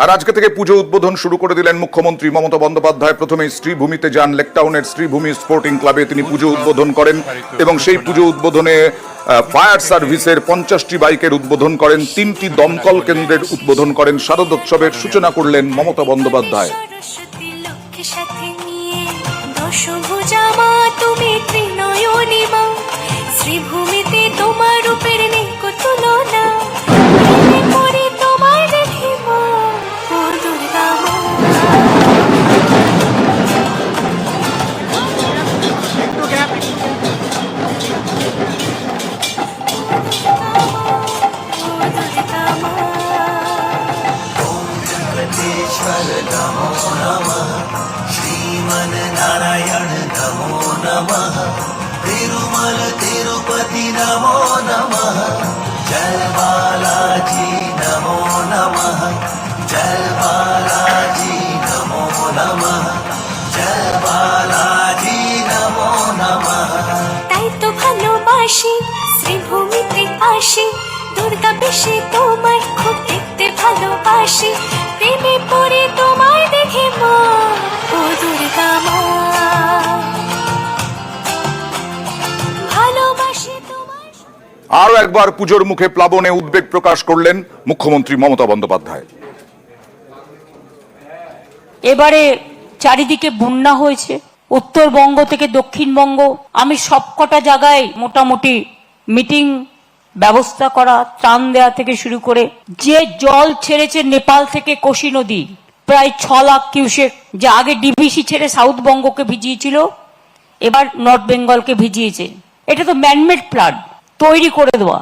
আর আজকে থেকে পুজো উদ্বোধন শুরু করে দিলেন মুখ্যমন্ত্রী মমতা বন্দ্যোপাধ্যায়। প্রথমে শ্রীভূমিতে যান, লেকটাউনের শ্রীভূমি স্পোর্টিং ক্লাবে তিনি পুজো উদ্বোধন করেন এবং সেই পুজো উদ্বোধনে ফায়ার সার্ভিসের 50টি বাইকের উদ্বোধন করেন, 3টি দমকল কেন্দ্রের উদ্বোধন করেন। শারদোৎসবের সূচনা করলেন মমতা বন্দ্যোপাধ্যায়। শ্রীভূমিতে তোমার রূপের নেই তুলনা, তোমায় দেখি মা ও দুর্গা মা। नमो नमः श्रीमन नारायण नमो नमः तिरुमल तिरुपति नमो नमः जय बालाजी नमो नमः जय बालाजी नमो नमः जय बालाजी नमो नमः। তাই তো ভালোবাসি শ্রীভূমিতে আসি, দুর্গা বেশে তোমায় খুব দেখতে ভালোবাসি, প্রেমে পড়ে তোমায় দেখে মা ও দুর্গা মা। ভালোবাসি তোমায়। আরো একবার পুজোর মুখে প্লাবনে উদ্বেগ প্রকাশ করলেন মুখ্যমন্ত্রী মমতা বন্দ্যোপাধ্যায়। এবারে চারিদিকে বন্যা হয়েছে, উত্তরবঙ্গ থেকে দক্ষিণবঙ্গ। আমি সবকটা জায়গায় মোটামুটি মিটিং ব্যবস্থা করা, ত্রাণ দেওয়া থেকে শুরু করে যে জল ছেড়েছে নেপাল থেকে কোশি নদী প্রায় 6 লাখ কিউসেক, যে আগে ডিবিসি ছেড়ে সাউথ বঙ্গকে ভিজিয়েছিল, এবার নর্থ বেঙ্গলকে ভিজিয়েছে। এটা তো ম্যানমেড ফ্লাড তৈরি করে দেওয়া।